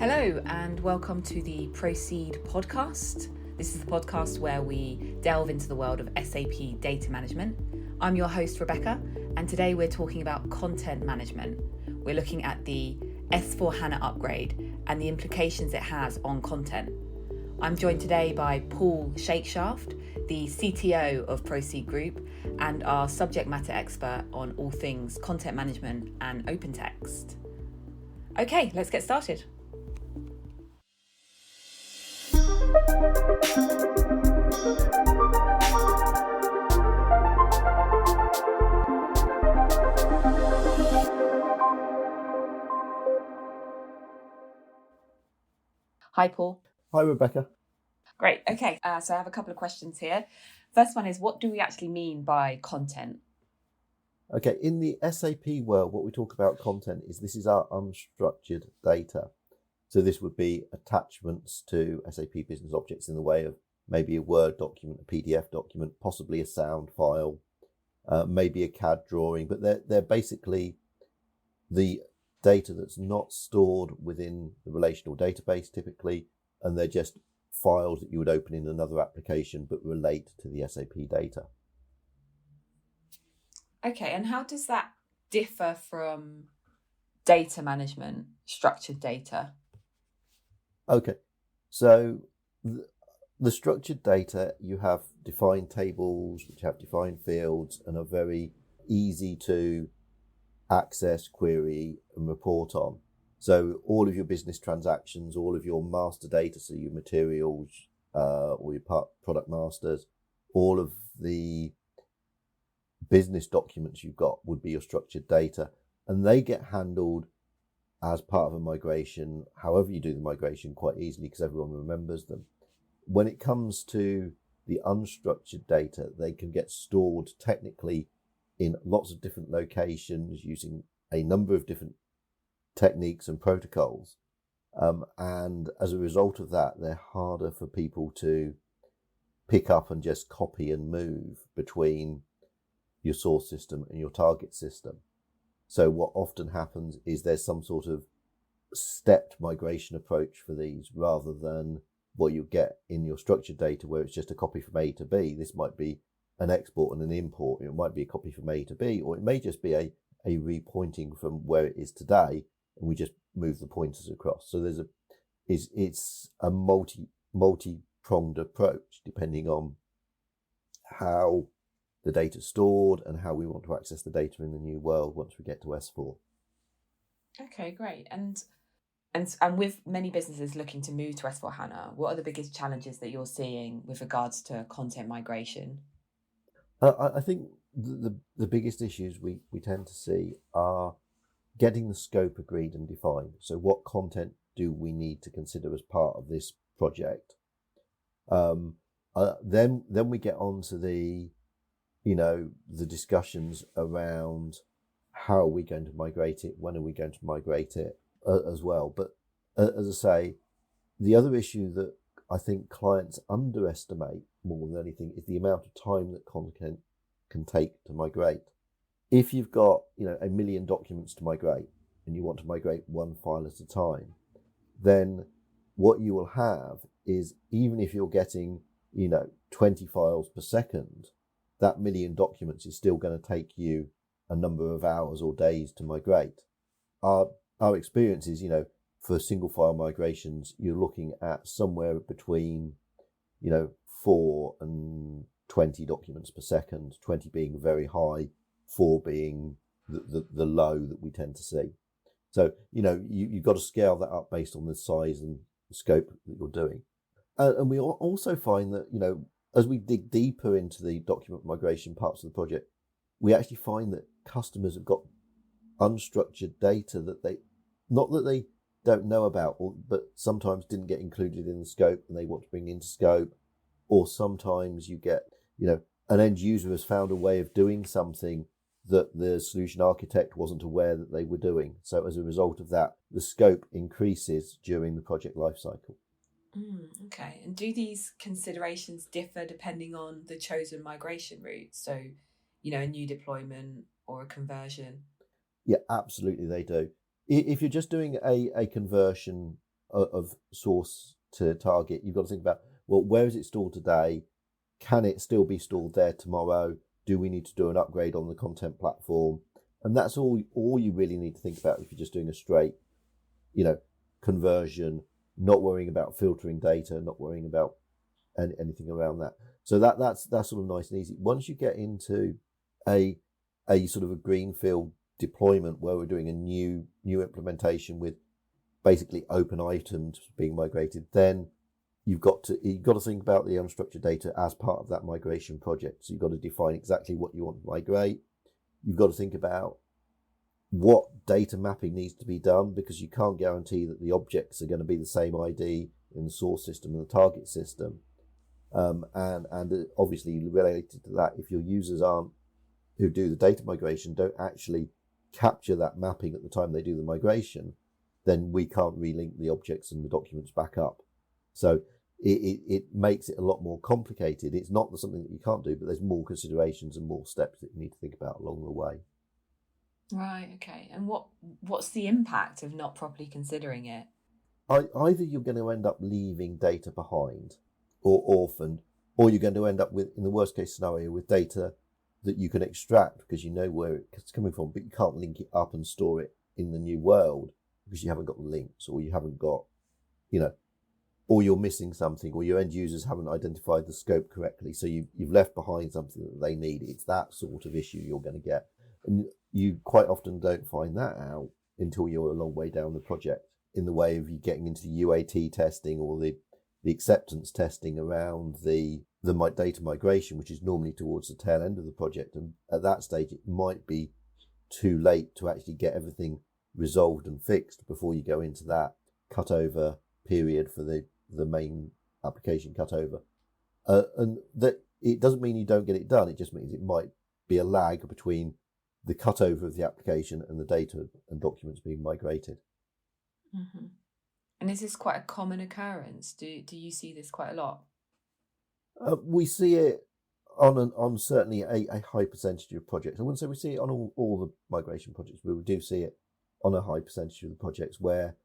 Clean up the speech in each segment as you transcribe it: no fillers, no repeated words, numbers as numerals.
Hello and welcome to the Proceed podcast. This is the podcast where we delve into the world of SAP data management. I'm your host, Rebecca, and today we're talking about content management. We're looking at the S/4HANA upgrade and the implications it has on content. I'm joined today by Paul Shakeshaft, the CTO of Proceed Group, and our subject matter expert on all things content management and open text. Okay, let's get started. Hi, Paul. Hi, Rebecca. Great. Okay, so I have a couple of questions here. First one is, what do we actually mean by content? Okay, in the SAP world, what we talk about content is this is our unstructured data. So this would be attachments to SAP business objects in the way of maybe a Word document, a PDF document, possibly a sound file, maybe a CAD drawing, but they're basically the data that's not stored within the relational database typically, and they're just files that you would open in another application but relate to the SAP data. Okay, and how does that differ from data management, structured data? Okay, so the structured data, you have defined tables which have defined fields and are very easy to access, query and report on. So all of your business transactions, all of your master data, so your materials or your product masters, all of the business documents you've got would be your structured data, and they get handled as part of a migration, however you do the migration, quite easily because everyone remembers them. When it comes to the unstructured data, they can get stored technically in lots of different locations using a number of different techniques and protocols. And as a result of that, they're harder for people to pick up and just copy and move between your source system and your target system. So what often happens is there's some sort of stepped migration approach for these rather than what you get in your structured data where it's just a copy from A to B. This might be an export and an import. It might be a copy from A to B, or it may just be a repointing from where it is today, and we just move the pointers across. So it's a multi-pronged approach depending on how the data is stored and how we want to access the data in the new world once we get to S4. Okay, great. And with many businesses looking to move to S/4HANA, what are the biggest challenges that you're seeing with regards to content migration? I think the biggest issues we tend to see are getting the scope agreed and defined. So what content do we need to consider as part of this project? Then we get on to the discussions around how are we going to migrate it, when are we going to migrate it as well. But as I say, the other issue that I think clients underestimate more than anything is the amount of time that content can take to migrate. If you've got 1 million documents to migrate and you want to migrate one file at a time, then what you will have is, even if you're getting 20 files per second, that 1 million documents is still going to take you a number of hours or days to migrate. Our experience is, for single file migrations, you're looking at somewhere between, 4 and 20 documents per second, 20 being very high, 4 being the low that we tend to see. So, you've got to scale that up based on the size and scope that you're doing. And we also find that, as we dig deeper into the document migration parts of the project, we actually find that customers have got unstructured data that they don't know about, but sometimes didn't get included in the scope and they want to bring into scope. Or sometimes you get, an end user has found a way of doing something that the solution architect wasn't aware that they were doing. So as a result of that, the scope increases during the project lifecycle. Okay. And do these considerations differ depending on the chosen migration route? So, a new deployment or a conversion? Yeah, absolutely they do. If you're just doing a conversion of source to target, you've got to think about, well, where is it stored today? Can it still be stored there tomorrow? Do we need to do an upgrade on the content platform? And that's all you really need to think about if you're just doing a straight, conversion, not worrying about filtering data, not worrying about anything around that. So that's sort of nice and easy. Once you get into a sort of a greenfield deployment where we're doing a new implementation with basically open items being migrated, then you've got to think about the unstructured data as part of that migration project. So you've got to define exactly what you want to migrate. You've got to think about what data mapping needs to be done, because you can't guarantee that the objects are going to be the same ID in the source system and the target system. And obviously related to that, if your users who do the data migration don't actually capture that mapping at the time they do the migration, then we can't relink the objects and the documents back up. So it makes it a lot more complicated. It's not something that you can't do, but there's more considerations and more steps that you need to think about along the way. Right, okay. And what's the impact of not properly considering it? Either you're going to end up leaving data behind or orphaned, or you're going to end up with, in the worst case scenario, with data that you can extract because you know where it's coming from, but you can't link it up and store it in the new world because you haven't got the links, or you haven't got, or you're missing something, or your end users haven't identified the scope correctly. So you've left behind something that they need. It's that sort of issue you're going to get. And you quite often don't find that out until you're a long way down the project, in the way of you getting into the UAT testing or the acceptance testing around the data migration, which is normally towards the tail end of the project. And at that stage, it might be too late to actually get everything resolved and fixed before you go into that cutover period for the main application cutover. And that it doesn't mean you don't get it done. It just means it might be a lag between the cutover of the application and the data and documents being migrated. Mm-hmm. And is this quite a common occurrence? Do you see this quite a lot? We see it on certainly a high percentage of projects. I wouldn't say we see it on all the migration projects, but we do see it on a high percentage of the projects where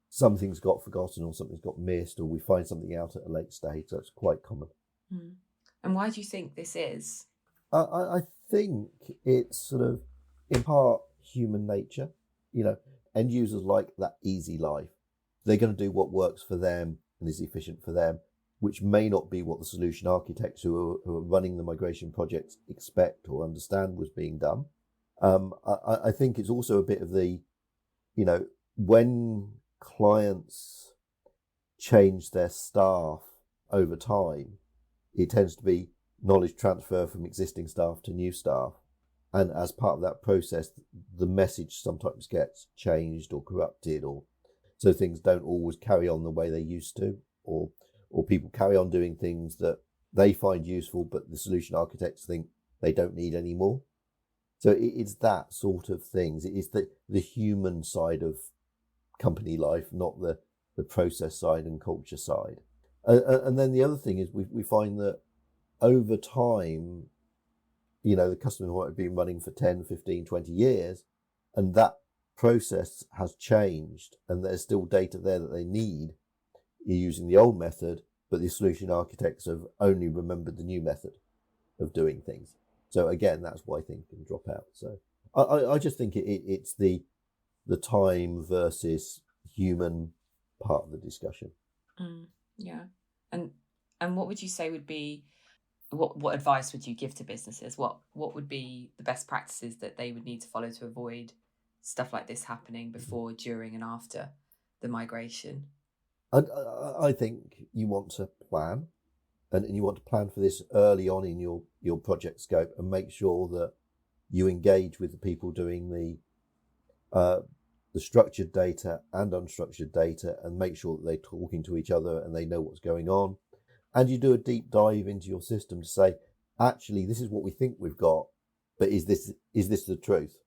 something's got forgotten or something's got missed, or we find something out at a late stage. So it's quite common. Mm. And why do you think this is? I think it's sort of in part human nature. End users like that easy life. They're going to do what works for them and is efficient for them, which may not be what the solution architects who are running the migration projects expect or understand was being done. I think it's also a bit of the, when clients change their staff over time, it tends to be knowledge transfer from existing staff to new staff. And as part of that process, the message sometimes gets changed or corrupted, or so things don't always carry on the way they used to, or people carry on doing things that they find useful, but the solution architects think they don't need anymore. So it's that sort of things. It is the human side of company life, not the process side and culture side. And then the other thing is we find that over time, the customer might have been running for 10, 15, 20 years, and that process has changed, and there's still data there that they need. You're using the old method, but the solution architects have only remembered the new method of doing things. So again, that's why things can drop out. So I just think it's the time versus human part of the discussion. Yeah. And what would you say would be, what advice would you give to businesses? What would be the best practices that they would need to follow to avoid stuff like this happening before, during, and after the migration? I think you want to plan, and you want to plan for this early on in your project scope, and make sure that you engage with the people doing the structured data and unstructured data, and make sure that they're talking to each other and they know what's going on. And you do a deep dive into your system to say, actually, this is what we think we've got, but is this the truth?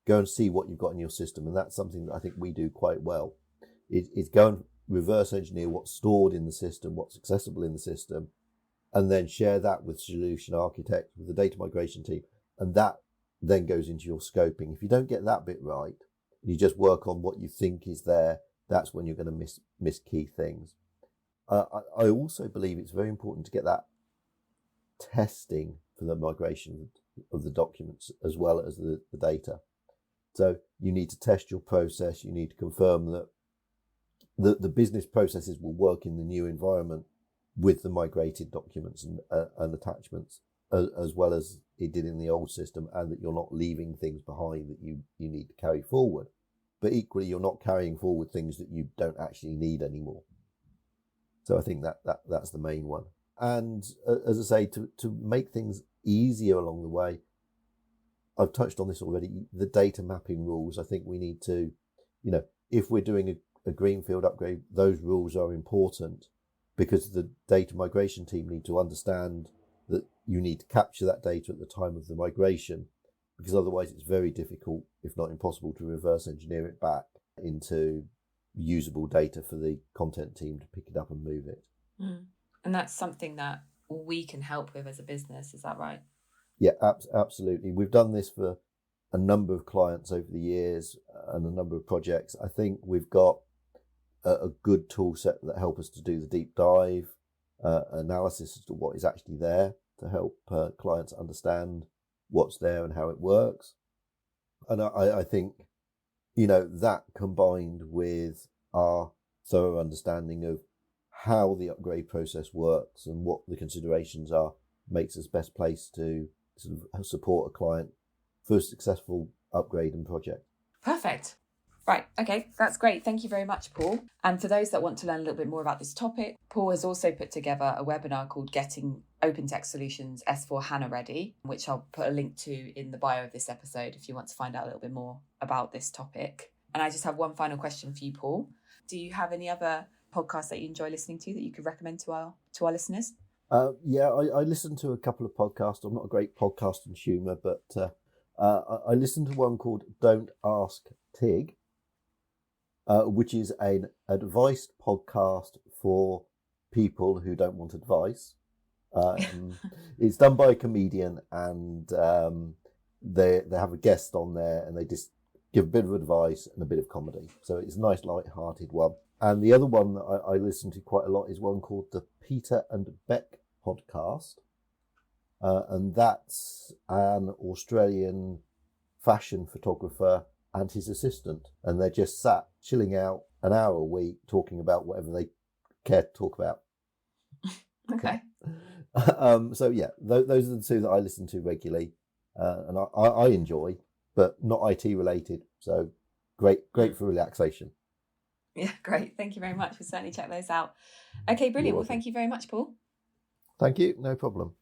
Go and see what you've got in your system. And that's something that I think we do quite well. It's go and reverse engineer what's stored in the system, what's accessible in the system, and then share that with solution architects, with the data migration team. And that then goes into your scoping. If you don't get that bit right, you just work on what you think is there, that's when you're going to miss key things. I also believe it's very important to get that testing for the migration of the documents as well as the data. So you need to test your process. You need to confirm that the business processes will work in the new environment with the migrated documents and attachments, as well as it did in the old system, and that you're not leaving things behind that you need to carry forward. But equally, you're not carrying forward things that you don't actually need anymore. So I think that's the main one. And as I say, to make things easier along the way, I've touched on this already, the data mapping rules. I think we need to, if we're doing a greenfield upgrade, those rules are important, because the data migration team need to understand that you need to capture that data at the time of the migration, because otherwise it's very difficult, if not impossible, to reverse engineer it back into usable data for the content team to pick it up and move it. And that's something that we can help with as a business, is that right? Yeah, absolutely. We've done this for a number of clients over the years and a number of projects. I think we've got a good tool set that help us to do the deep dive analysis as to what is actually there, to help clients understand what's there and how it works. And I think, that combined with our thorough understanding of how the upgrade process works and what the considerations are, makes us best placed to sort of support a client for a successful upgrade and project. Perfect. Right, okay, that's great. Thank you very much, Paul. And for those that want to learn a little bit more about this topic, Paul has also put together a webinar called Getting OpenText Solutions S4HANA Ready, which I'll put a link to in the bio of this episode if you want to find out a little bit more about this topic. And I just have one final question for you, Paul. Do you have any other podcasts that you enjoy listening to that you could recommend to our listeners? Yeah, I listen to a couple of podcasts. I'm not a great podcast consumer, but I listen to one called Don't Ask Tig, which is an advice podcast for people who don't want advice. It's done by a comedian, and they have a guest on there, and they just give a bit of advice and a bit of comedy. So it's a nice, light-hearted one. And the other one that I listen to quite a lot is one called the Peter and Beck podcast. And that's an Australian fashion photographer and his assistant. And they're just sat chilling out an hour a week talking about whatever they care to talk about. Okay. So yeah, those are the two that I listen to regularly. And I enjoy, but not IT related. So great for relaxation. Yeah, great. Thank you very much. We'll certainly check those out. Okay, brilliant. Well, thank you very much, Paul. Thank you. No problem.